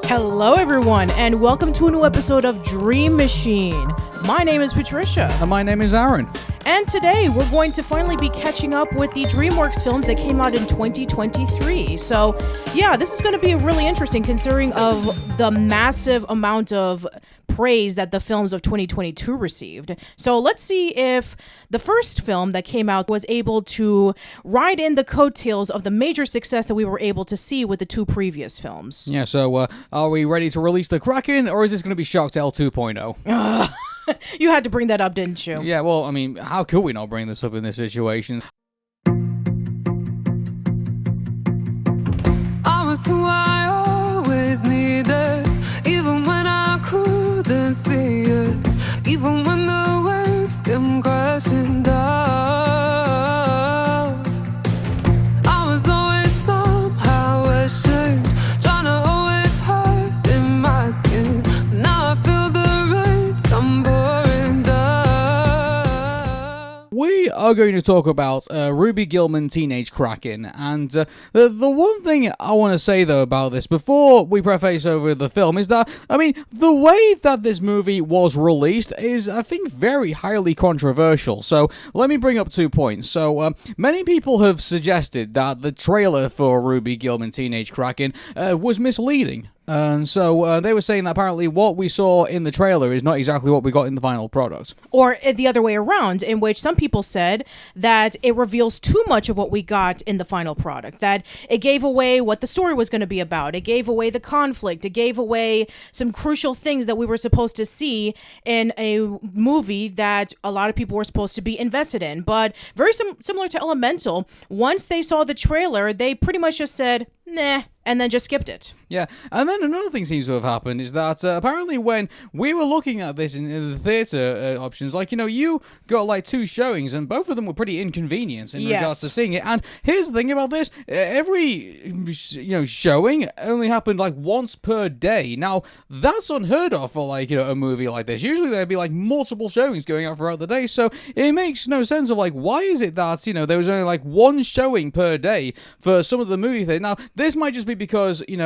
Hello everyone, and welcome to a new episode of DreamMachine. My name is Patricia. And my name is Arun. And today we're going to finally be catching up with the DreamWorks films that came out in 2023. So yeah, this is going to be really interesting considering of the massive amount of praise that the films of 2022 received. So let's see if the first film that came out was able to ride in the coattails of the major success that we were able to see with the two previous films. Yeah, so are we ready to release the Kraken, or is this going to be Shark Tale 2.0? You had to bring that up, didn't you? Yeah, well, I mean, how could we not bring this up in this situation? I was who I always needed, even when I couldn't see it, even when the waves came crashing down. I was always somehow ashamed, trying to always hide in my skin. Now I feel the rain come pouring down. We are going to talk about Ruby Gillman Teenage Kraken, and the one thing I want to say, though, about this, before we preface over the film, is that, I mean, the way that this movie was released is, I think, very highly controversial. So, let me bring up 2 points. So, many people have suggested that the trailer for Ruby Gillman Teenage Kraken was misleading. And so they were saying that apparently what we saw in the trailer is not exactly what we got in the final product. Or the other way around, in which some people said that it reveals too much of what we got in the final product, that it gave away what the story was going to be about, it gave away the conflict, it gave away some crucial things that we were supposed to see in a movie that a lot of people were supposed to be invested in. But very similar to Elemental, once they saw the trailer, they pretty much just said, nah, and then just skipped it. Yeah, and then another thing seems to have happened is that apparently when we were looking at this in the theatre options, like, you know, you got like 2 showings and both of them were pretty inconvenient in regards to seeing it. And here's the thing about this, every, showing only happened like once per day. Now, that's unheard of for like, a movie like this. Usually there'd be like multiple showings going out throughout the day, so it makes no sense of like, why is it that, there was only like 1 showing per day for some of the movie things. Now, this might just be because, in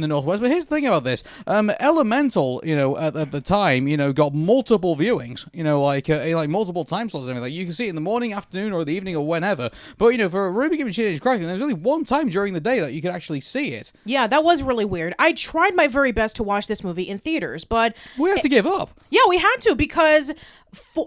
the Northwest, but here's the thing about this. Elemental, at the time, got multiple viewings, like multiple time slots and everything. You can see it in the morning, afternoon, or the evening, or whenever. But, for Ruby Gillman Teenage Kraken, there was only 1 time during the day that you could actually see it. Yeah, that was really weird. I tried my very best to watch this movie in theaters, but... We had to give up. Yeah, we had to, because...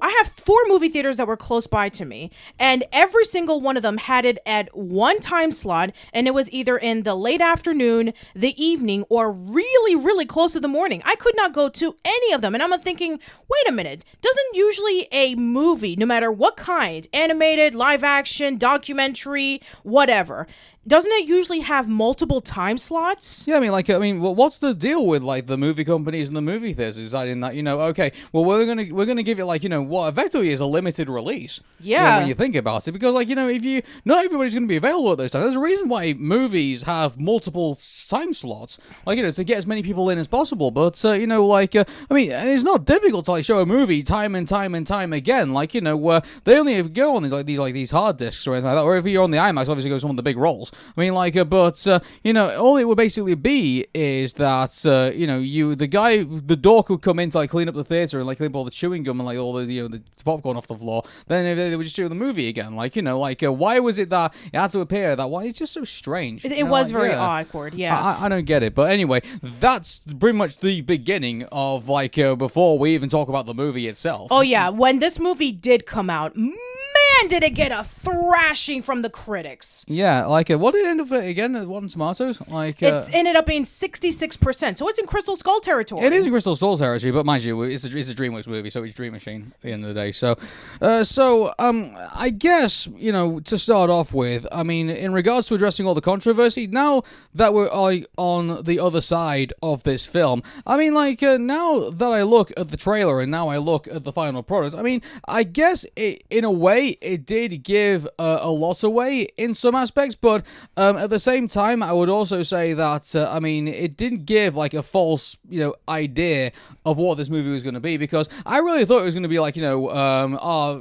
I have 4 movie theaters that were close by to me, and every single one of them had it at 1 time slot, and it was either in the late afternoon, the evening, or really, really close to the morning. I could not go to any of them, and I'm thinking, wait a minute, doesn't usually a movie, no matter what kind, animated, live action, documentary, whatever, doesn't it usually have multiple time slots? Yeah, what's the deal with like the movie companies and the movie theaters deciding that, okay, well we're gonna give it like, what effectively is a limited release. Yeah. When you think about it, because like, if you not everybody's gonna be available at those times. There's a reason why movies have multiple time slots, like to get as many people in as possible. But it's not difficult to like show a movie time and time and time again. Like they only go on these hard discs or anything like that. Or if you're on the IMAX, obviously it goes on the big rolls. All it would basically be is that, the dork would come in to, like, clean up the theater and, like, clean up all the chewing gum and, like, all the, the popcorn off the floor. Then they would just show the movie again. Like, why was it that it had to appear that way? It's just so strange. It was very awkward, yeah. I don't get it. But anyway, that's pretty much the beginning of, before we even talk about the movie itself. Oh, yeah. When this movie did come out, man, did it get a thrashing from the critics. Yeah, what did it end up again at Rotten Tomatoes? It ended up being 66%, so it's in Crystal Skull territory. It is in Crystal Skull territory, but mind you, it's a DreamWorks movie, so it's DreamMachine at the end of the day. So, I guess, to start off with, in regards to addressing all the controversy, now that we're on the other side of this film, now that I look at the trailer and now I look at the final product, I guess in a way, it did give a lot away in some aspects, but at the same time, I would also say that, it didn't give, like, a false, idea of what this movie was going to be, because I really thought it was going to be, like, our,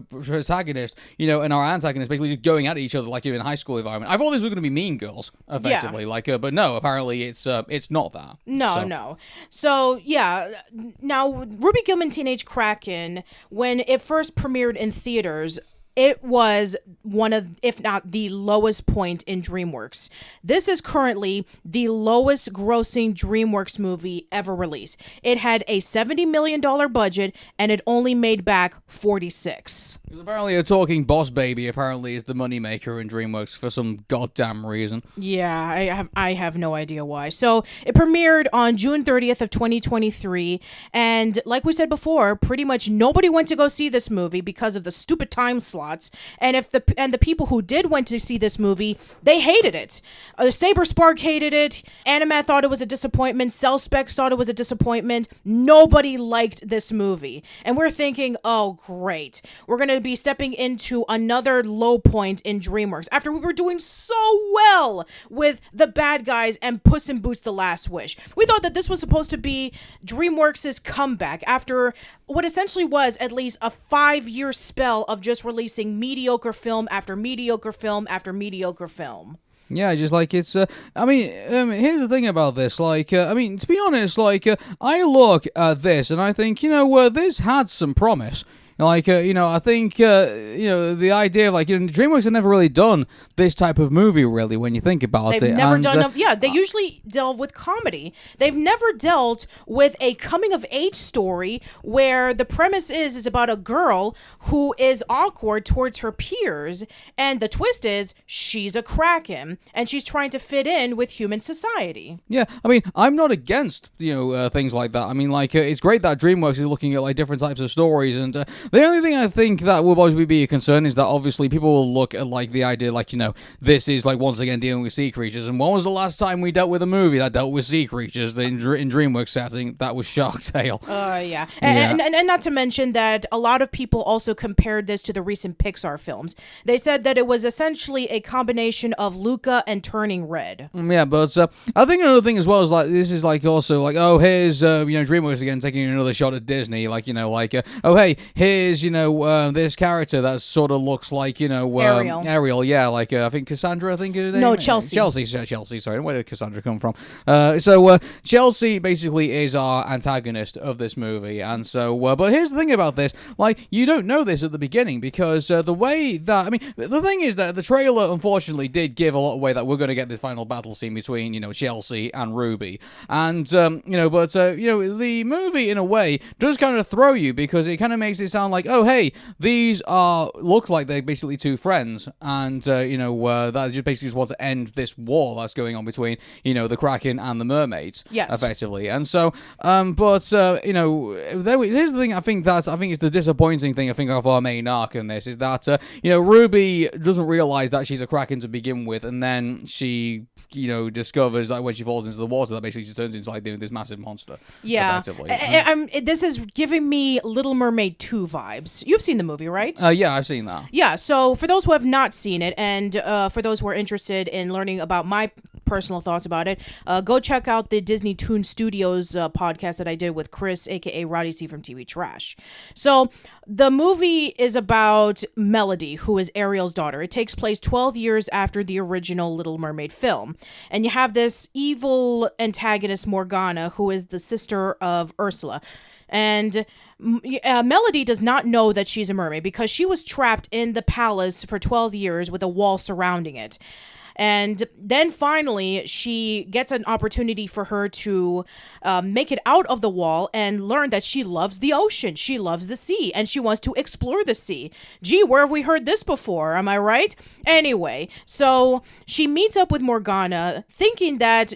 protagonist, and our antagonist basically just going at each other like in a high school environment. I thought these were going to be mean girls, effectively, but no, apparently it's not that. No. So, yeah, now, Ruby Gillman Teenage Kraken, when it first premiered in theaters, it was one of, if not the lowest point in DreamWorks. This is currently the lowest grossing DreamWorks movie ever released. It had a $70 million budget, and it only made back 46. Apparently a talking boss baby apparently is the moneymaker in DreamWorks for some goddamn reason. Yeah, I have no idea why. So it premiered on June 30th of 2023, and like we said before, pretty much nobody went to go see this movie because of the stupid time slot. And the people who did went to see this movie, they hated it. Saber Spark hated it. Animat thought it was a disappointment. Cell Specs thought it was a disappointment. Nobody liked this movie. And we're thinking, oh, great. We're going to be stepping into another low point in DreamWorks after we were doing so well with the Bad Guys and Puss in Boots: The Last Wish. We thought that this was supposed to be DreamWorks' comeback after what essentially was at least a 5-year spell of just releasing mediocre film after mediocre film after mediocre film. Yeah, just like it's, here's the thing about this, to be honest, I look at this and I think, this had some promise. I think, the idea of, DreamWorks have never really done this type of movie, really, when you think about it. They've never done they usually delve with comedy. They've never dealt with a coming-of-age story where the premise is about a girl who is awkward towards her peers, and the twist is she's a Kraken, and she's trying to fit in with human society. Yeah, I'm not against, things like that. It's great that DreamWorks is looking at, different types of stories, and the only thing I think that will always be a concern is that obviously people will look at the idea this is once again dealing with sea creatures, and when was the last time we dealt with a movie that dealt with sea creatures in DreamWorks setting? That was Shark Tale. Yeah. And not to mention that a lot of people also compared this to the recent Pixar films. They said that it was essentially a combination of Luca and Turning Red. Yeah, but I think another thing as well is this is also here's DreamWorks again taking another shot at Disney, oh hey, here's this character that sort of looks like Ariel, yeah, I think Cassandra, I think her name. No, Chelsea, sorry, where did Cassandra come from? Chelsea basically is our antagonist of this movie, and so but here's the thing about this, you don't know this at the beginning, because the way that the thing is that the trailer unfortunately did give a lot away that we're going to get this final battle scene between Chelsea and Ruby, and the movie in a way does kind of throw you, because it kind of makes it sound like, oh hey, these look like they're basically two friends, and that just basically just want to end this war that's going on between the Kraken and the mermaids, yes, effectively. And so here's the thing I think is the disappointing thing I think of our main arc in this is that Ruby doesn't realize that she's a Kraken to begin with, and then she discovers that when she falls into the water that basically just turns into this massive monster. Yeah, this is giving me Little Mermaid 2 vibes. You've seen the movie, right? Yeah, I've seen that. Yeah, so for those who have not seen it, and for those who are interested in learning about my personal thoughts about it, go check out the Disney Toon Studios podcast that I did with Chris, aka Roddy C from TV Trash. So the movie is about Melody, who is Ariel's daughter. It takes place 12 years after the original Little Mermaid film. And you have this evil antagonist, Morgana, who is the sister of Ursula. And Melody does not know that she's a mermaid because she was trapped in the palace for 12 years with a wall surrounding it. And then finally, she gets an opportunity for her to make it out of the wall and learn that she loves the ocean. She loves the sea, and she wants to explore the sea. Gee, where have we heard this before? Am I right? Anyway, so she meets up with Morgana, thinking that,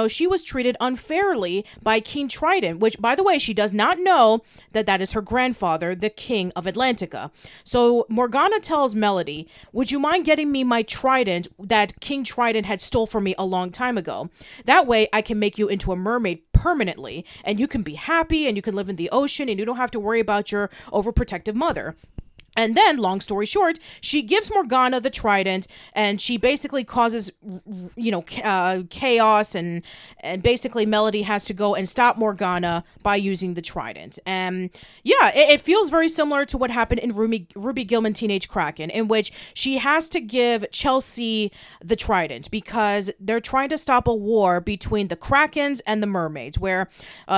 she was treated unfairly by King Trident, which, by the way, she does not know that is her grandfather, the King of Atlantica. So Morgana tells Melody, would you mind getting me my trident that King Trident had stole from me a long time ago? That way I can make you into a mermaid permanently, and you can be happy, and you can live in the ocean, and you don't have to worry about your overprotective mother. And then, long story short, she gives Morgana the trident, and she basically causes, chaos, and basically Melody has to go and stop Morgana by using the trident. And yeah, it feels very similar to what happened in Ruby Gillman Teenage Kraken, in which she has to give Chelsea the trident because they're trying to stop a war between the Krakens and the mermaids, where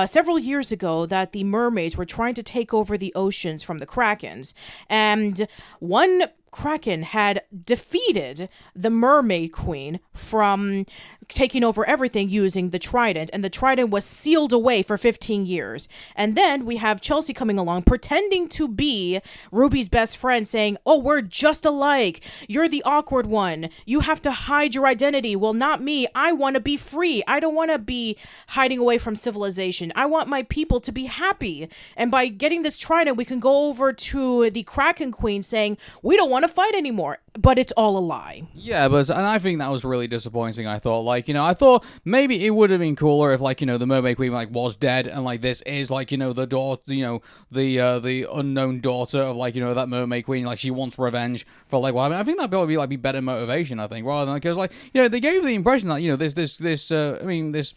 several years ago that the mermaids were trying to take over the oceans from the Krakens. And one Kraken had defeated the Mermaid Queen from taking over everything using the trident, and the trident was sealed away for 15 years. And then we have Chelsea coming along pretending to be Ruby's best friend, saying, oh, we're just alike, you're the awkward one, you have to hide your identity. Well, not me, I want to be free, I don't want to be hiding away from civilization, I want my people to be happy. And by getting this trident, we can go over to the Kraken Queen saying, we don't want to fight anymore, but it's all a lie. Yeah, and I think that was really disappointing. I thought, I thought maybe it would have been cooler if, the Mermaid Queen, was dead, and, this is, the daughter, the unknown daughter of, that Mermaid Queen, she wants revenge for, I think that'd probably be better motivation, I think, rather than, because, they gave the impression that,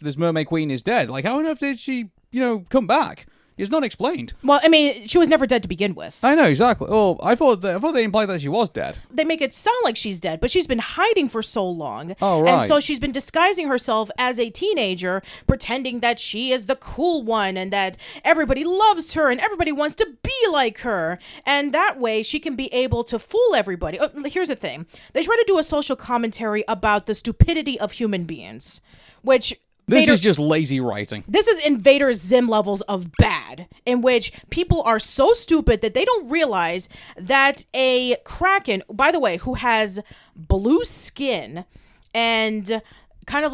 this Mermaid Queen is dead. How on earth did she, come back? It's not explained. Well, she was never dead to begin with. I know, exactly. Well, I thought they implied that she was dead. They make it sound like she's dead, but she's been hiding for so long. Oh, right. And so she's been disguising herself as a teenager, pretending that she is the cool one and that everybody loves her and everybody wants to be like her. And that way she can be able to fool everybody. Here's the thing. They try to do a social commentary about the stupidity of human beings, which... This is just lazy writing. This is Invader Zim levels of bad, in which people are so stupid that they don't realize that a Kraken, by the way, who has blue skin and kind of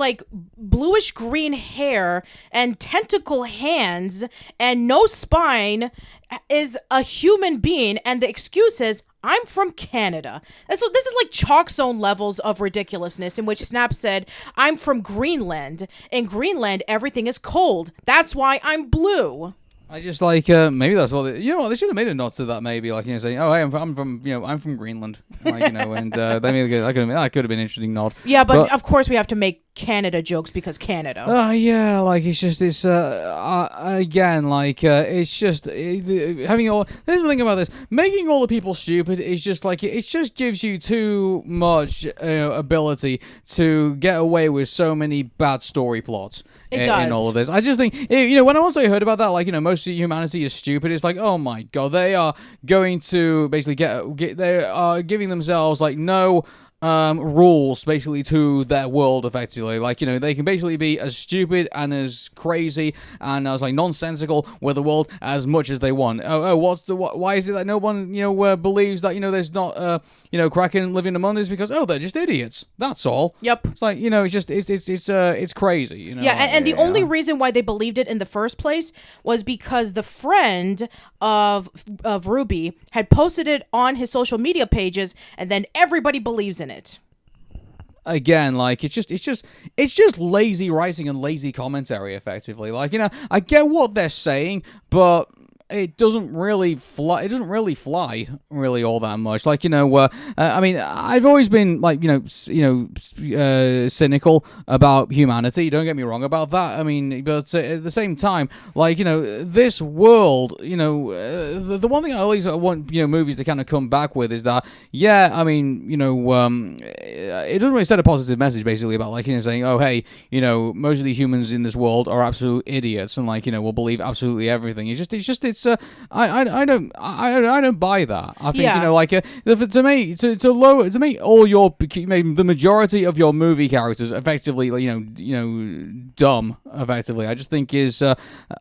bluish green hair and tentacle hands and no spine, is a human being, and the excuse is, I'm from Canada. This is Chalk Zone levels of ridiculousness, in which Snap said, I'm from Greenland. In Greenland, everything is cold. That's why I'm blue. I just maybe that's what they should have made a nod to that, maybe saying, oh, hey, I'm from Greenland, and that could have been an interesting nod. Yeah, but of course we have to make Canada jokes because Canada. Yeah, it's just this again, it's just having all. There's the thing about this, making all the people stupid is just it just gives you too much ability to get away with so many bad story plots. It does. In all of this. I just think, when I also heard about that, most of humanity is stupid, it's oh my god, they are going to basically they are giving themselves, no rules basically to their world effectively. They can basically be as stupid and as crazy and as nonsensical with the world as much as they want. Why is it that no one believes that there's not Kraken living among us? Because they're just idiots, that's all. Yep. It's crazy, Yeah, and the only reason why they believed it in the first place was because the friend of Ruby had posted it on his social media pages, and then everybody believes in it. Again, it's just lazy writing and lazy commentary, effectively. I get what they're saying, but it doesn't really fly. It doesn't really fly all that much. I've always been cynical about humanity. Don't get me wrong about that. But at the same time, this world, the one thing I always want movies to kind of come back with is that it doesn't really send a positive message basically about saying, oh hey, most of the humans in this world are absolute idiots and will believe absolutely everything. I don't buy that. I think to me all your the majority of your movie characters effectively dumb effectively. I just think is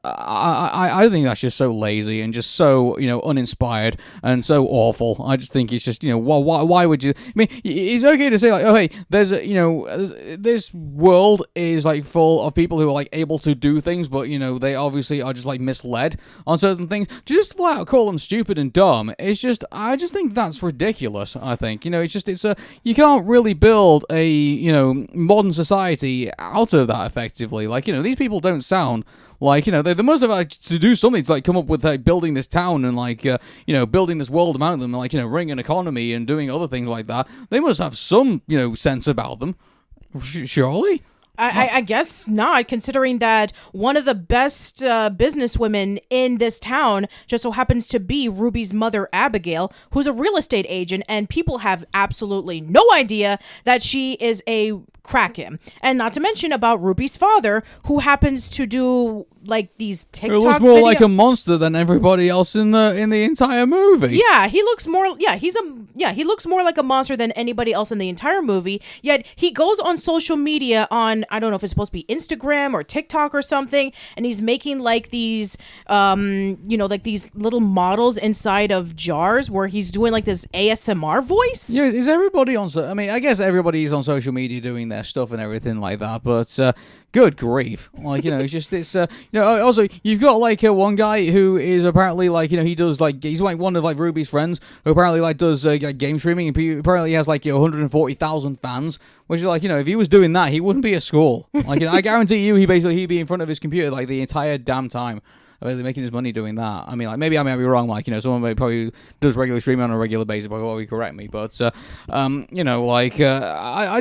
I think that's just so lazy and just so uninspired and so awful. I just think it's just why would you? It's okay to say oh hey, there's this world is full of people who are able to do things, but they obviously are just misled on certain things. To just flat out call them stupid and dumb, it's just I just think that's ridiculous. I think you can't really build a modern society out of that effectively. These people don't sound Like, they must have had to do something to, like, come up with, like, building this town and, like, building this world around them, and, like, running an economy and doing other things like that. They must have some, sense about them. Surely? I guess not, considering that one of the best businesswomen in this town just so happens to be Ruby's mother, Abigail, who's a real estate agent, and people have absolutely no idea that she is a Kraken. And not to mention about Ruby's father, who happens to do like these TikTok videos. He looks more like a monster than everybody else in the entire movie. Yeah, he looks more he looks more like a monster than anybody else in the entire movie. Yet he goes on social media on, I don't know if it's supposed to be Instagram or TikTok or something, and he's making like these like these little models inside of jars where he's doing like this ASMR voice. Yeah, is everybody on I guess everybody's on social media doing their stuff and everything like that, but good grief. Like, also, you've got, like, one guy who is apparently, like, he does, like, he's, like, one of, like, Ruby's friends who apparently, like, does game streaming, and apparently he has, like, 140,000 fans, which is, like, if he was doing that, he wouldn't be at school. Like, I guarantee you he'd be in front of his computer, like, the entire damn time. Really making his money doing that. I mean, like, maybe I might be wrong. Like, someone probably does regular streaming on a regular basis, but will correct me. But, I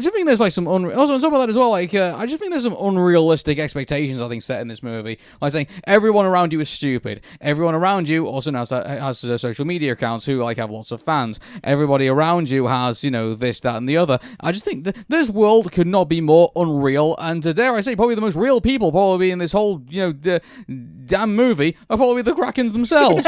just think there's, like, some also on top of that as well, like, I just think there's some unrealistic expectations, I think, set in this movie. Like, saying everyone around you is stupid. Everyone around you also has social media accounts who, like, have lots of fans. Everybody around you has, this, that, and the other. I just think this world could not be more unreal, and dare I say, probably the most real people probably in this whole, damn movie are probably the Krakens themselves.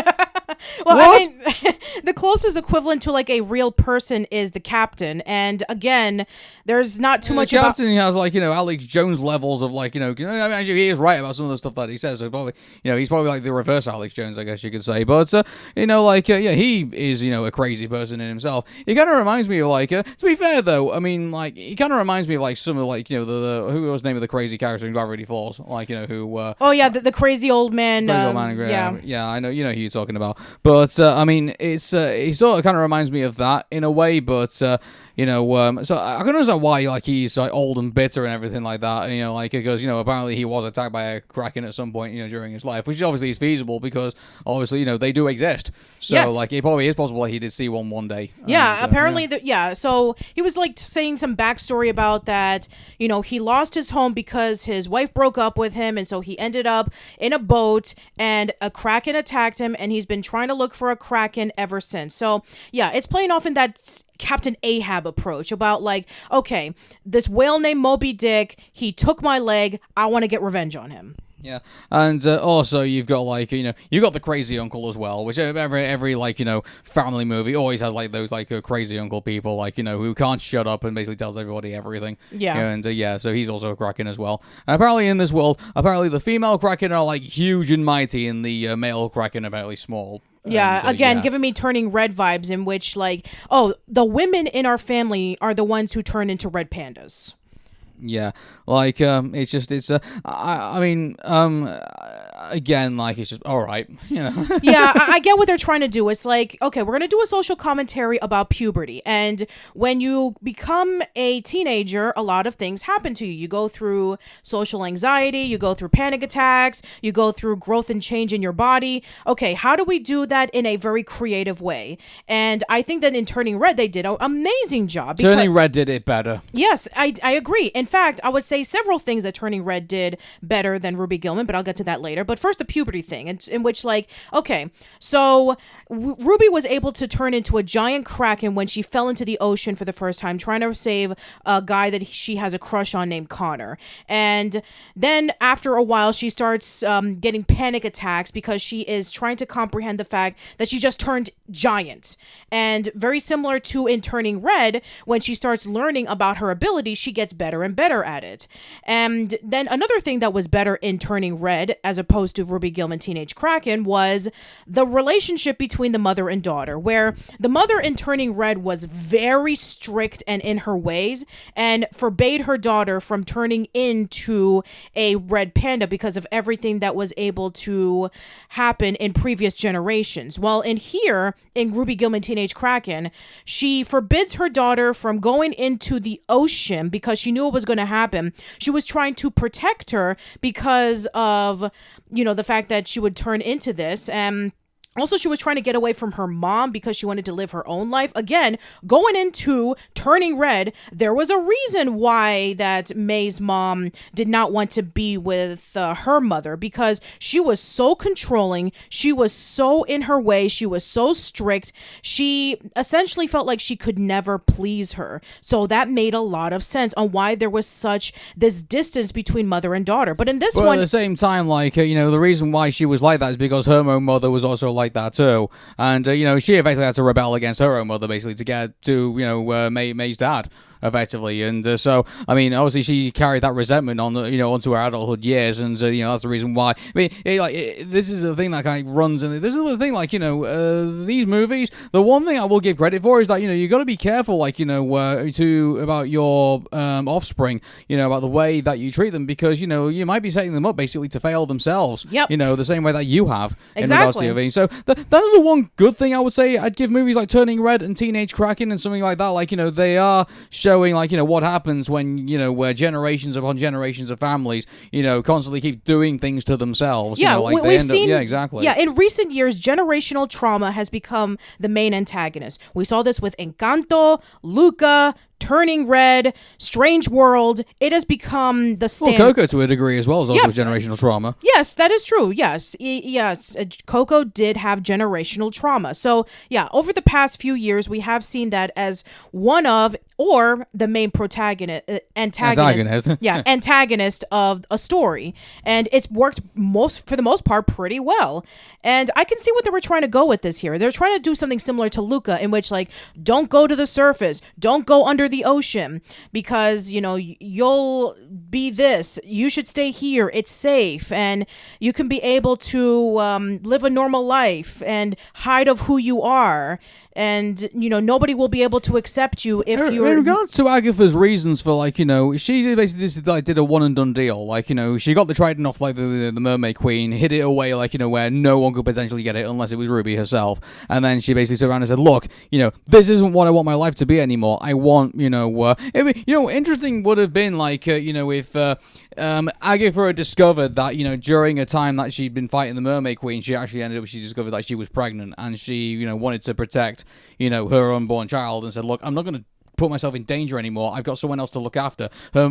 Well, what? I mean, the closest equivalent to like a real person is the captain, and again, there's not too much. The captain has like Alex Jones levels of like I mean, actually he is right about some of the stuff that he says. So probably he's probably like the reverse Alex Jones, I guess you could say. But he is a crazy person in himself. He kind of reminds me of like to be fair though, I mean like he kind of reminds me of like some of like the who was the name of the crazy character in Gravity Falls, like who. Oh yeah, the crazy old man. Crazy old man. Yeah, I know who you're talking about. But I mean, it's he sort of kind of reminds me of that in a way. But so I can understand why like he's like old and bitter and everything like that. Because apparently he was attacked by a Kraken at some point during his life, which obviously is feasible because obviously they do exist. So yes. Like it probably is possible that he did see one day. Yeah, apparently so he was like saying some backstory about that. He lost his home because his wife broke up with him, and so he ended up in a boat, and a Kraken attacked him, and he's been trying to look for a Kraken ever since. So yeah, it's playing off in that Captain Ahab approach about like, okay, this whale named Moby Dick, he took my leg, I want to get revenge on him. Yeah, and also you've got like you've got the crazy uncle as well, which every like family movie always has like those like crazy uncle people like who can't shut up and basically tells everybody everything. Yeah, and so he's also a Kraken as well. And apparently in this world, the female Kraken are like huge and mighty, and the male Kraken are apparently small. Yeah, giving me Turning Red vibes, in which like, oh, the women in our family are the ones who turn into red pandas. Yeah, like it's just again, like it's just all right, Yeah, I get what they're trying to do. It's like, okay, we're gonna do a social commentary about puberty, and when you become a teenager, a lot of things happen to you. You go through social anxiety, you go through panic attacks, you go through growth and change in your body. Okay, how do we do that in a very creative way? And I think that in Turning Red, they did an amazing job. Turning Red did it better. Yes, I agree. In fact, I would say several things that Turning Red did better than Ruby Gillman, but I'll get to that later. But first, the puberty thing, in which, like, okay, so Ruby was able to turn into a giant Kraken when she fell into the ocean for the first time, trying to save a guy that she has a crush on named Connor. And then after a while, she starts getting panic attacks because she is trying to comprehend the fact that she just turned giant. And very similar to in Turning Red, when she starts learning about her abilities, she gets better and better at it. And then another thing that was better in Turning Red, as opposed to Ruby Gillman Teenage Kraken, was the relationship between the mother and daughter, where the mother in Turning Red was very strict and in her ways and forbade her daughter from turning into a red panda because of everything that was able to happen in previous generations. While in here, in Ruby Gillman Teenage Kraken, she forbids her daughter from going into the ocean because she knew it was going to happen. She was trying to protect her because of, the fact that she would turn into this. And also, she was trying to get away from her mom because she wanted to live her own life. Again, going into Turning Red, there was a reason why that May's mom did not want to be with her mother, because she was so controlling. She was so in her way. She was so strict. She essentially felt like she could never please her. So that made a lot of sense on why there was such this distance between mother and daughter. But in this one, at the same time, the reason why she was like that is because her own mother was also like that too, and she eventually had to rebel against her own mother basically to get to May's dad effectively, and so I mean, obviously she carried that resentment on onto her adulthood years, and that's the reason why. I mean, this is the thing that kind of runs, and this is the thing, these movies. The one thing I will give credit for is that you got to be careful, about your offspring, about the way that you treat them, because you might be setting them up basically to fail themselves. Yep. The same way that you have exactly. in regards to your thing. So that's the one good thing I would say. I'd give movies like Turning Red and Teenage Kraken and something like that. They are showing what happens when where generations upon generations of families constantly keep doing things to themselves. We've seen exactly. Yeah, in recent years, generational trauma has become the main antagonist. We saw this with Encanto, Luca, Turning Red, Strange World. It has become the standard. Well, Coco to a degree as well is also generational trauma. Yes, that is true. Yes. Coco did have generational trauma. So, over the past few years, we have seen that as one of, or the main antagonist of a story. And it's worked for the most part pretty well. And I can see what they were trying to go with this here. They're trying to do something similar to Luca, in which don't go to the surface, don't go under the ocean, because you'll be this. You should stay here. It's safe, and you can be able to live a normal life and hide of who you are. And nobody will be able to accept you if you're. In regards to Agatha's reasons for she basically did a one and done deal. She got the trident off the mermaid queen, hid it away where no one could potentially get it unless it was Ruby herself. And then she basically turned around and said, "Look, this isn't what I want my life to be anymore. I want interesting would have been if Agatha had discovered that during a time that she'd been fighting the mermaid queen, she discovered that she was pregnant, and she wanted to protect her unborn child, and said, "Look, I'm not going to put myself in danger anymore. I've got someone else to look after." Her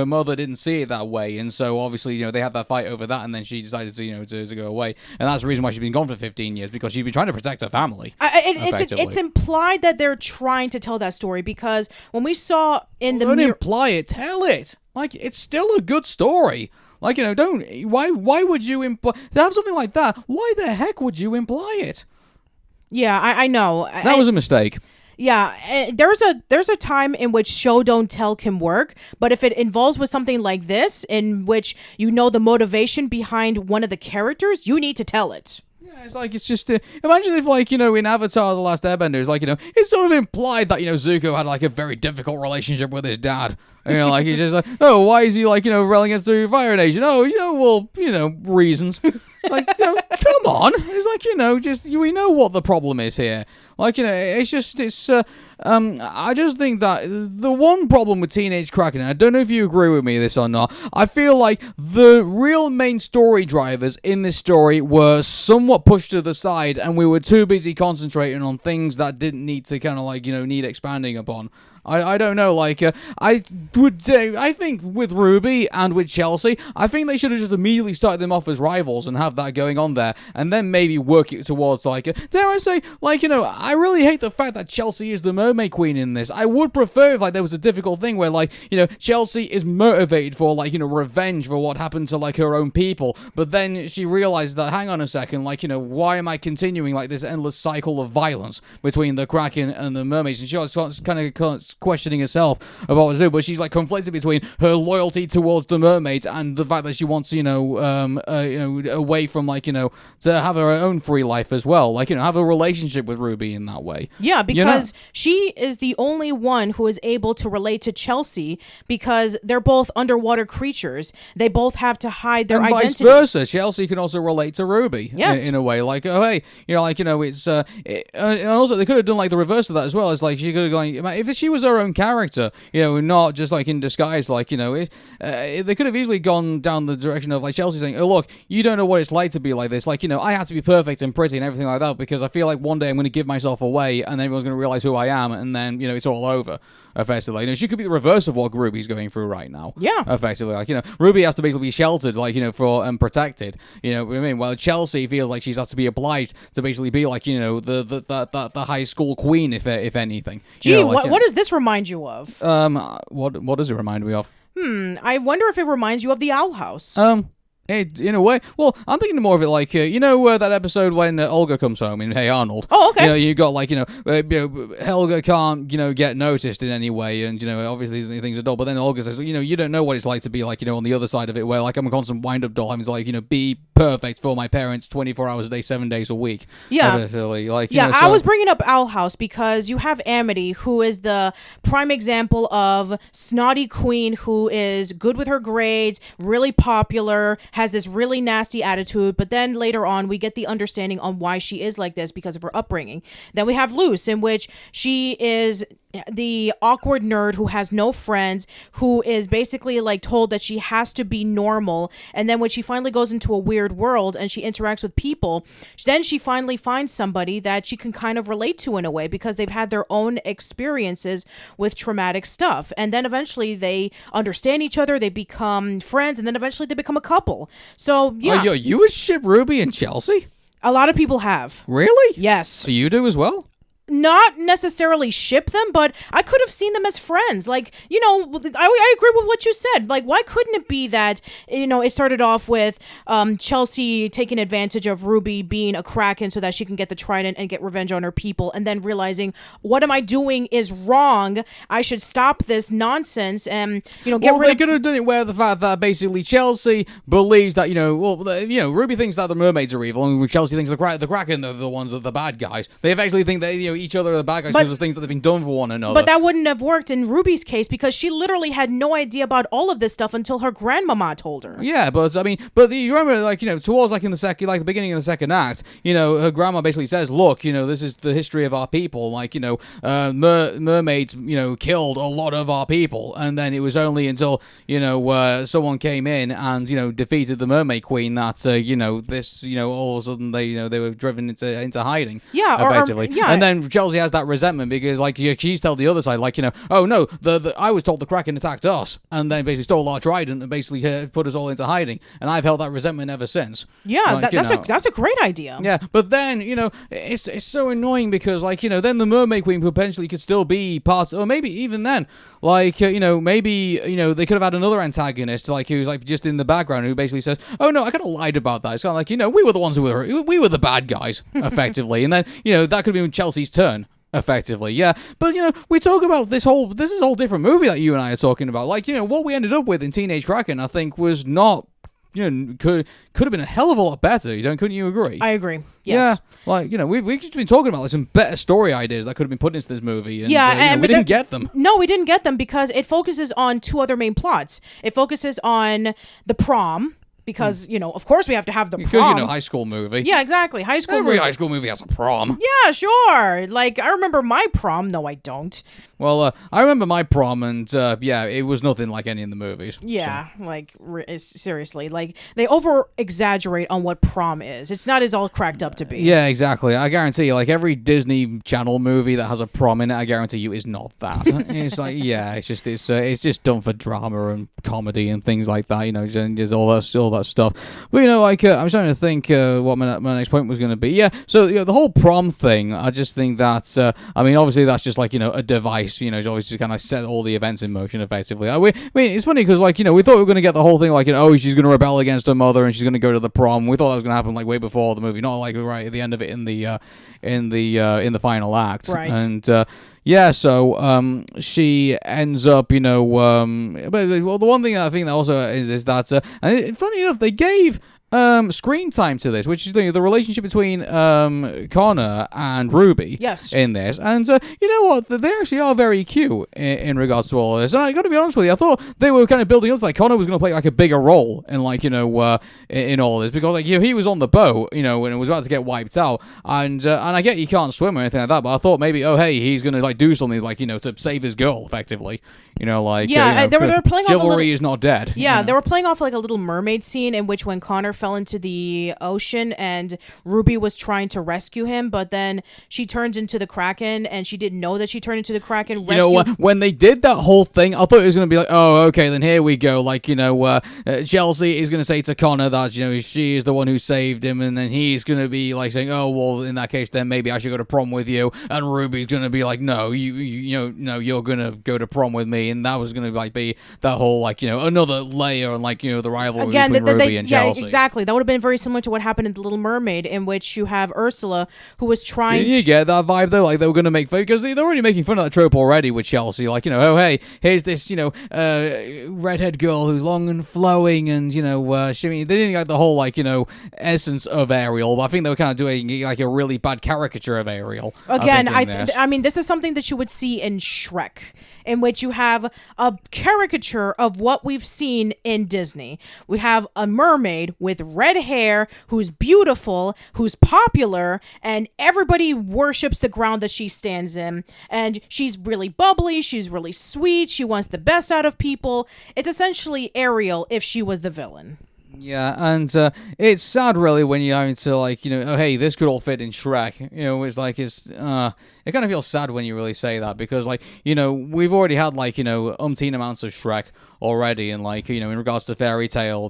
mother didn't see it that way, and so obviously they had that fight over that, and then she decided to go away, and that's the reason why she's been gone for 15 years, because she'd been trying to protect her family. It's implied that they're trying to tell that story, because when we saw in don't imply it, tell it. It's still a good story. Don't. Why would you imply to have something like that? Why the heck would you imply it? Yeah, I know. That was a mistake. Yeah, there's a time in which show don't tell can work, but if it involves with something like this, in which the motivation behind one of the characters, you need to tell it. Yeah, it's just imagine if in Avatar: The Last Airbender, it's sort of implied that Zuko had a very difficult relationship with his dad. He's just oh, why is he rebelling against the Fire Nation? Oh, reasons. Come on. It's we know what the problem is here. I just think that the one problem with Teenage Kraken, and I don't know if you agree with me this or not, I feel like the real main story drivers in this story were somewhat pushed to the side, and we were too busy concentrating on things that didn't need to need expanding upon. I don't know, I think with Ruby and with Chelsea, I think they should have just immediately started them off as rivals and have that going on there, and then maybe work it towards, dare I say, I really hate the fact that Chelsea is the mermaid queen in this. I would prefer if, there was a difficult thing where, Chelsea is motivated for, revenge for what happened to, her own people, but then she realized that, hang on a second, why am I continuing, this endless cycle of violence between the Kraken and the mermaids, and she was kind of questioning herself about what to do, but she's conflicted between her loyalty towards the mermaids and the fact that she wants away from to have her own free life as well, have a relationship with Ruby in that way. Yeah, because she is the only one who is able to relate to Chelsea, because they're both underwater creatures. They both have to hide their identity. And vice versa, Chelsea can also relate to Ruby. Yes. In a way, oh hey, it's and also they could have done the reverse of that as well. It's she could have gone, if she was her own character, not just like in disguise. Like, they could have easily gone down the direction of like Chelsea saying, "Oh, look, you don't know what it's like to be like this. Like, I have to be perfect and pretty and everything like that because I feel like one day I'm going to give myself away and then everyone's going to realize who I am and then, it's all over." Effectively, she could be the reverse of what Ruby's going through right now. Yeah, effectively, like Ruby has to basically be sheltered, like for and protected. What I mean? Well, Chelsea feels like she's has to be obliged to basically be like the high school queen, if anything. Gee, what does this remind you of? What does it remind me of? I wonder if it reminds you of the Owl House. In a way, well, I'm thinking more of it like that episode when Olga comes home in Hey Arnold. Oh, okay. You got like Helga can't get noticed in any way, and obviously things are dull. But then Olga says, you don't know what it's like to be like on the other side of it, where like I'm a constant wind-up doll. I'm like be perfect for my parents 24 hours a day, 7 days a week. Yeah, like I was bringing up Owl House because you have Amity, who is the prime example of snotty queen who is good with her grades, really popular, has this really nasty attitude, but then later on we get the understanding on why she is like this because of her upbringing. Then we have Luce, in which she is the awkward nerd who has no friends, who is basically like told that she has to be normal, and then when she finally goes into a weird world and she interacts with people, then she finally finds somebody that she can kind of relate to in a way because they've had their own experiences with traumatic stuff, and then eventually they understand each other, they become friends, and then eventually they become a couple. So yeah. You would ship Ruby and Chelsea? A lot of people have. Really? Yes. So you do as well? Not necessarily ship them, but I could have seen them as friends. Like, I agree with what you said. Like, why couldn't it be that, it started off with Chelsea taking advantage of Ruby being a Kraken so that she can get the trident and get revenge on her people, and then realizing, what am I doing is wrong. I should stop this nonsense and, get rid of... They could have done it where the fact that basically Chelsea believes that, Ruby thinks that the mermaids are evil, and Chelsea thinks the Kraken are the ones that are the bad guys. They actually think that, each other are the bad guys because of things that have been done for one another. But that wouldn't have worked in Ruby's case because she literally had no idea about all of this stuff until her grandmama told her. Yeah, but I mean, you remember, like, towards like in the beginning of the second act, her grandma basically says, "Look, this is the history of our people. Like, mermaids, killed a lot of our people, and then it was only until someone came in and defeated the Mermaid Queen that this all of a sudden they were driven into hiding. Yeah, basically. And then Chelsea has that resentment because like she's told the other side like oh no, I was told the Kraken attacked us and then basically stole our trident and basically put us all into hiding, and I've held that resentment ever since. Yeah, like, that's a great idea. Yeah, but then it's so annoying because like then the Mermaid Queen potentially could still be part, or maybe even then like maybe they could have had another antagonist like who's like just in the background who basically says, "Oh no, I kind of lied about that." It's kind of like we were the ones who we were the bad guys effectively, and then that could have been Chelsea's turn. Effectively, yeah. But, we talk about this is a whole different movie that you and I are talking about. Like, what we ended up with in Teenage Kraken, I think, was not, could have been a hell of a lot better, couldn't you agree? I agree, yes. Yeah, like, we've just been talking about like, some better story ideas that could have been put into this movie, and, and we didn't get them. No, we didn't get them because it focuses on two other main plots. It focuses on the prom, because, of course we have to have the prom. Because, high school movie. Yeah, exactly. High school Every movie. high school movie has a prom. Yeah, sure. Like, I remember my prom. No, I don't. Well, I remember my prom, and, it was nothing like any in the movies. Yeah, so. Like, seriously. Like, they over-exaggerate on what prom is. It's not as all cracked up to be. Yeah, exactly. I guarantee you, like, every Disney Channel movie that has a prom in it, I guarantee you is not that. It's like, yeah, it's just done for drama and comedy and things like that, and just all that stuff. But, like, I'm trying to think what my next point was going to be. Yeah, so, the whole prom thing, I just think that, obviously that's just, like, a device, always just kind of set all the events in motion, effectively. I mean, it's funny because, like, we thought we were going to get the whole thing, like, she's going to rebel against her mother and she's going to go to the prom. We thought that was going to happen, like, way before the movie, not, like, right at the end of it in the final act. Right. And, so she ends up, but the one thing I think that also is that, and funny enough, they gave screen time to this, which is the relationship between Connor and Ruby. Yes. In this, and you know what? They actually are very cute in regards to all of this. And I got to be honest with you, I thought they were kind of building up to, like, Connor was going to play like a bigger role in, like, in all of this, because, like, he was on the boat, and it was about to get wiped out, and I get you can't swim or anything like that, but I thought maybe, oh hey, he's going to, like, do something, like, to save his girl effectively. They were playing off chivalry is not dead. Yeah, they were playing off like a little mermaid scene in which when Connor fell into the ocean and Ruby was trying to rescue him, but then she turns into the Kraken and she didn't know that she turned into the Kraken. When they did that whole thing, I thought it was going to be like, oh, okay, then here we go. Like, Chelsea is going to say to Connor that, she is the one who saved him, and then he's going to be like saying, oh, well, in that case, then maybe I should go to prom with you. And Ruby's going to be like, no, no, you're going to go to prom with me. And that was going to be that whole, like, another layer on, like, the rivalry between Ruby and Chelsea. Yeah, exactly. That would have been very similar to what happened in The Little Mermaid, in which you have Ursula, who was trying to... You get that vibe, though? Like, they were going to make fun, because they're already making fun of that trope already with Chelsea. Like, oh, hey, here's this, redhead girl who's long and flowing, and, they didn't get the whole, like, essence of Ariel, but I think they were kind of doing, like, a really bad caricature of Ariel. Again, I mean, this is something that you would see in Shrek, in which you have a caricature of what we've seen in Disney. We have a mermaid with red hair who's beautiful, who's popular, and everybody worships the ground that she stands in. And she's really bubbly, she's really sweet, she wants the best out of people. It's essentially Ariel if she was the villain. Yeah, and it's sad, really, when you're having to, like, oh, hey, this could all fit in Shrek. It's like, it kind of feels sad when you really say that, because, like, we've already had, like, umpteen amounts of Shrek already, and, like, in regards to fairy tale,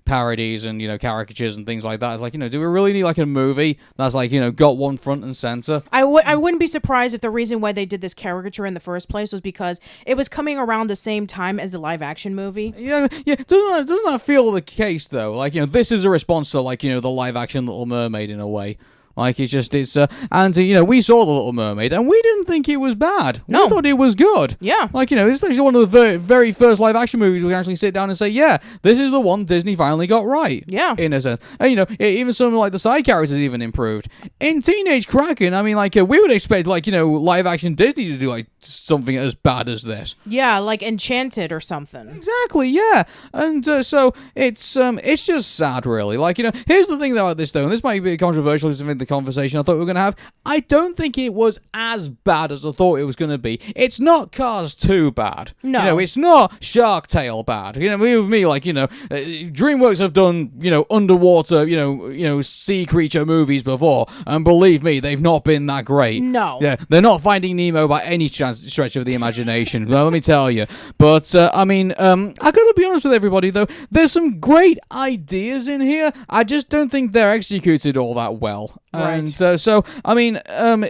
parodies and, caricatures and things like that. It's like, do we really need, like, a movie that's, like, got one front and center? I wouldn't be surprised if the reason why they did this caricature in the first place was because it was coming around the same time as the live action movie. Yeah. Doesn't that feel the case, though? Like, this is a response to, like, the live action Little Mermaid in a way. Like, we saw The Little Mermaid, and we didn't think it was bad. No. We thought it was good. Yeah. Like, this is actually one of the very, very first live-action movies we can actually sit down and say, yeah, this is the one Disney finally got right. Yeah. In a sense. And, even some, like, the side characters even improved. In Teenage Kraken, I mean, like, we would expect, like, live-action Disney to do, like, something as bad as this. Yeah, like Enchanted or something. Exactly, yeah. And so it's just sad, really. Like, here's the thing about this, though, and this might be controversial because of the conversation I thought we were going to have. I don't think it was as bad as I thought it was going to be. It's not Cars 2 bad. No. It's not Shark Tale bad. With me, like, DreamWorks have done, underwater, sea creature movies before, and believe me, they've not been that great. No. Yeah, they're not Finding Nemo by any stretch of the imagination. Well, let me tell you. But, I gotta be honest with everybody, though. There's some great ideas in here. I just don't think they're executed all that well. Right. And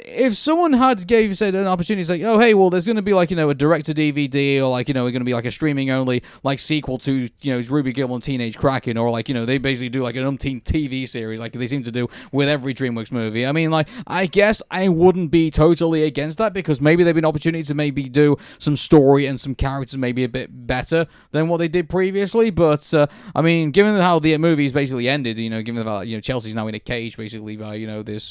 if someone had said an opportunity, it's like, oh, hey, well, there's going to be, like, a direct-to-DVD, or, like, we're going to be, like, a streaming-only, like, sequel to, Ruby Gillman Teenage Kraken, or, like, they basically do, like, an umpteen TV series, like they seem to do with every DreamWorks movie. I mean, like, I guess I wouldn't be totally against that, because maybe there'd be an opportunity to maybe do some story and some characters maybe a bit better than what they did previously, but, given how the movie's basically ended, given that, Chelsea's now in a cage, basically, by, this,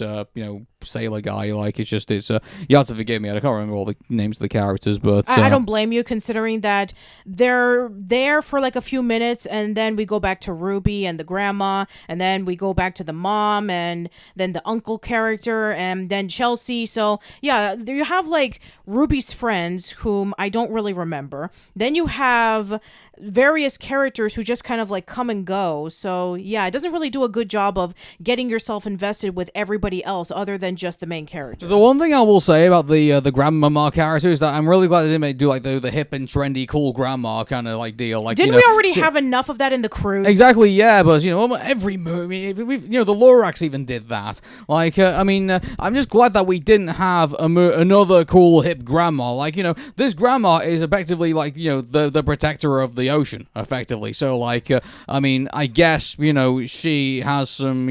sailor guy, like, you have to forgive me, I can't remember all the names of the characters, but... I don't blame you, considering that they're there for, like, a few minutes, and then we go back to Ruby and the grandma, and then we go back to the mom, and then the uncle character, and then Chelsea, so, yeah, you have, like, Ruby's friends, whom I don't really remember, then you have various characters who just kind of, like, come and go, so, yeah, it doesn't really do a good job of getting yourself invested with everybody else other than just the main character. The one thing I will say about the grandmama character is that I'm really glad they didn't do, like, the hip and trendy cool grandma kind of, like, deal. Like, didn't we already have enough of that in The Cruise? Exactly, yeah, but, every movie, the Lorax even did that. Like, I'm just glad that we didn't have another cool hip grandma. Like, this grandma is effectively, like, the protector of the ocean, effectively. So, like, I guess, she has some,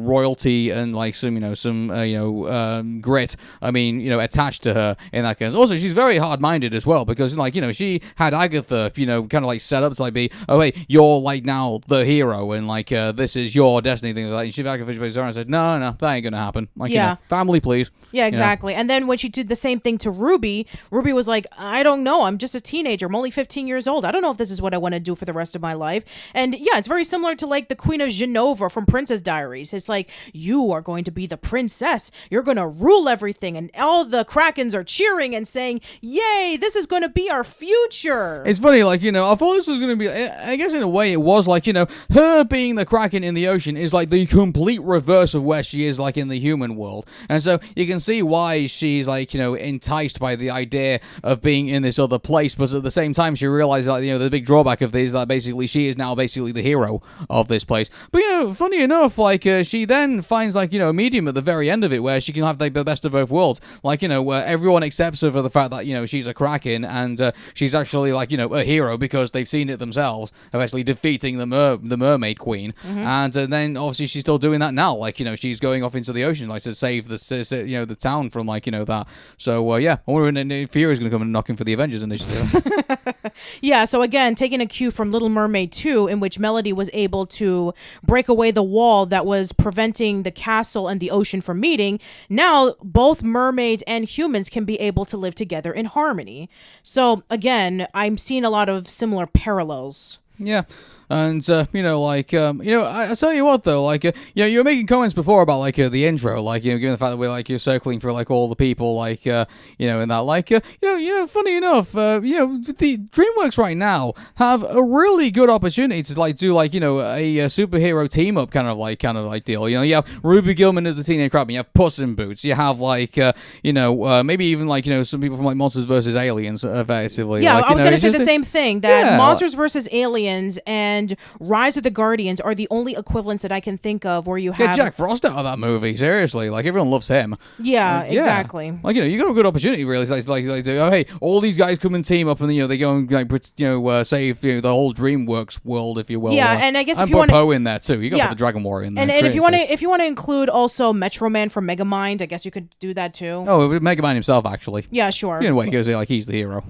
royalty and, like some grit. I mean, attached to her in that case. Also, she's very hard-minded as well because like she had Agatha kind of like set up to like be, oh hey, you're like now the hero and like this is your destiny, things like that. And she Agatha plays her and said, no, that ain't gonna happen. Like family, please. Yeah, exactly. And then when she did the same thing to Ruby was like, I don't know, I'm just a teenager. I'm only 15 years old. I don't know if this is what I want to do for the rest of my life. And yeah, it's very similar to like the Queen of Genova from Princess Diaries. It's like, you are going to be the princess. You're going to rule everything. And all the Krakens are cheering and saying, yay, this is going to be our future. It's funny, like, I thought this was going to be, I guess in a way it was like, her being the Kraken in the ocean is like the complete reverse of where she is like in the human world. And so you can see why she's like, enticed by the idea of being in this other place, but at the same time she realizes that, the big drawback of this is that basically she is now basically the hero of this place. But, funny enough, like, she then finds like, a medium at the very end of it where she can have like the best of both worlds. Like, where everyone accepts her for the fact that, she's a Kraken and she's actually like, a hero because they've seen it themselves, eventually defeating the mermaid queen. And then obviously she's still doing that now. Like, she's going off into the ocean, like to save the town from like, that. So, yeah, I wonder when Fury's going to come and knocking for the Avengers initiative. Yeah, so again, taking a cue from Little Mermaid 2, in which Melody was able to break away the wall that was preventing the castle and the ocean from meeting, now both mermaids and humans can be able to live together in harmony. So again, I'm seeing a lot of similar parallels. Yeah. And, I tell you what, though, like, you were making comments before about, like, the intro, like, given the fact that we're, like, you're circling through, like, all the people, like, in that, like, funny enough, the DreamWorks right now have a really good opportunity to, like, do, like, a superhero team-up kind of deal. You have Ruby Gillman as the Teenage Kraken, you have Puss in Boots, you have, like, maybe even, like, some people from, like, Monsters vs. Aliens, effectively. Yeah, like, I was going to say the same thing, that Monsters vs. Aliens and Rise of the Guardians are the only equivalents that I can think of where you have... Get Jack Frost out of that movie, seriously. Like, everyone loves him. Yeah, exactly. Like, you got a good opportunity, really. Like, oh, hey, all these guys come and team up and, they go and, like, save, the whole DreamWorks world, if you will. Yeah, and I guess if you want to... put Poe in there, too. You got to put the Dragon Warrior in there. And if you want to include also Metro Man from Megamind, I guess you could do that, too. Oh, Megamind himself, actually. Yeah, sure. In a way, he goes, like, he's the hero.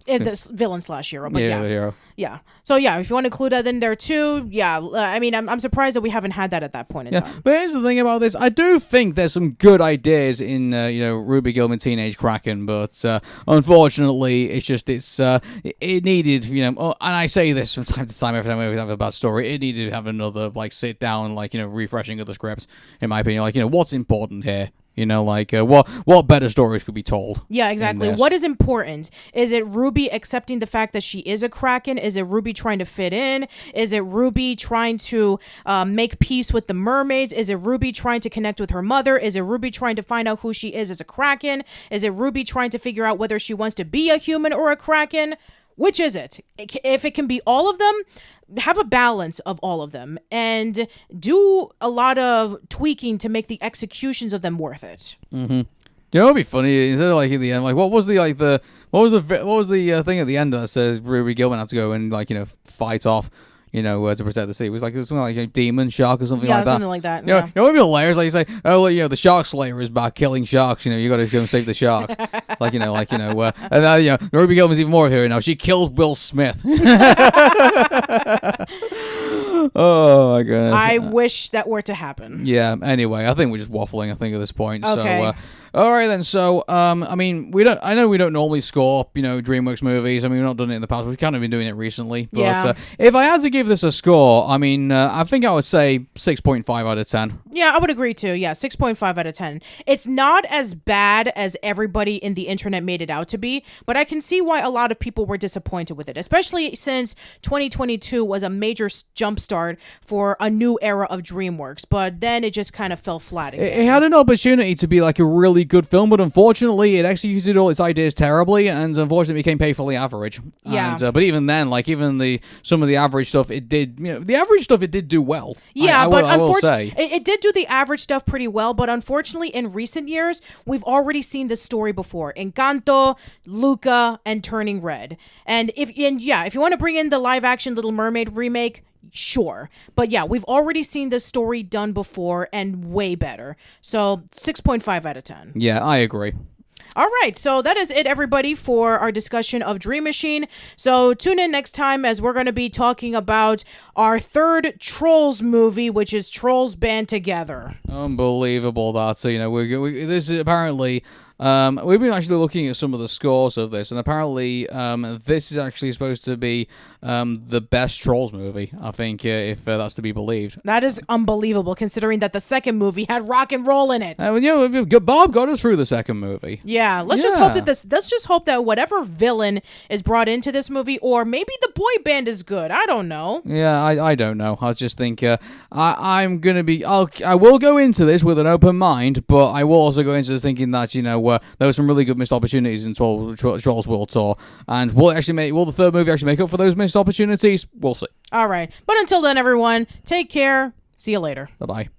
The villain/hero, but the hero. Yeah. So, yeah, if you want to include that in there, too, yeah. I mean, I'm surprised that we haven't had that at that point in time. But here's the thing about this. I do think there's some good ideas in, Ruby Gillman Teenage Kraken, but unfortunately, it needed, and I say this from time to time every time we have a bad story, it needed to have another, like, sit down, like, refreshing of the script, in my opinion. Like, what's important here? What better stories could be told? Yeah, exactly. What is important? Is it Ruby accepting the fact that she is a Kraken? Is it Ruby trying to fit in? Is it Ruby trying to make peace with the mermaids? Is it Ruby trying to connect with her mother? Is it Ruby trying to find out who she is as a Kraken? Is it Ruby trying to figure out whether she wants to be a human or a Kraken? Which is it? If it can be all of them, have a balance of all of them and do a lot of tweaking to make the executions of them worth it. Mm-hmm. It'd be funny instead of like at the end, like what was the thing at the end that says Ruby Gillman had to go and fight off to protect the sea. It was like something like a demon shark or something like that. Yeah, something like that. It would be hilarious. Like you say, the shark slayer is back killing sharks. You got to go and save the sharks. It's like and Ruby Gillman's even more here now. She killed Will Smith. Oh my goodness! I wish that were to happen. Yeah. Anyway, I think we're just waffling. I think at this point. Okay. So, all right then. So, I mean, I know we don't normally score, DreamWorks movies. I mean, we've not done it in the past. We've kind of been doing it recently. But yeah. If I had to give this a score, I mean, I think I would say 6.5 out of 10. Yeah, I would agree too. Yeah, 6.5 out of 10. It's not as bad as everybody in the internet made it out to be, but I can see why a lot of people were disappointed with it, especially since 2022 was a major jumpstart for a new era of DreamWorks, but then it just kind of fell flat again. It had an opportunity to be like a really good film, but unfortunately it executed all its ideas terribly, and unfortunately it became painfully average. Yeah. And, but even then, like some of the average stuff, it did, the average stuff it did do well. Yeah, but unfortunately, it did do the average stuff pretty well, but unfortunately in recent years, we've already seen this story before. Encanto, Luca, and Turning Red. And if you want to bring in the live action Little Mermaid remake, Sure. But yeah, we've already seen this story done before and way better. So 6.5 out of 10. Yeah, I agree. All right, so that is it, everybody, for our discussion of Dream Machine. So tune in next time as we're going to be talking about our third Trolls movie, which is Trolls Band Together. Unbelievable that. So, this is apparently... we've been actually looking at some of the scores of this, and apparently this is actually supposed to be the best Trolls movie, I think, if that's to be believed. That is unbelievable, considering that the second movie had rock and roll in it. Bob got us through the second movie. Yeah, let's just hope that whatever villain is brought into this movie, or maybe the boy band is good. I don't know. Yeah, I don't know. I just think I will go into this with an open mind, but I will also go into thinking that there were some really good missed opportunities in Trolls World Tour, and will the third movie actually make up for those missed opportunities? We'll see. All right, but until then, everyone, take care. See you later. Bye-bye.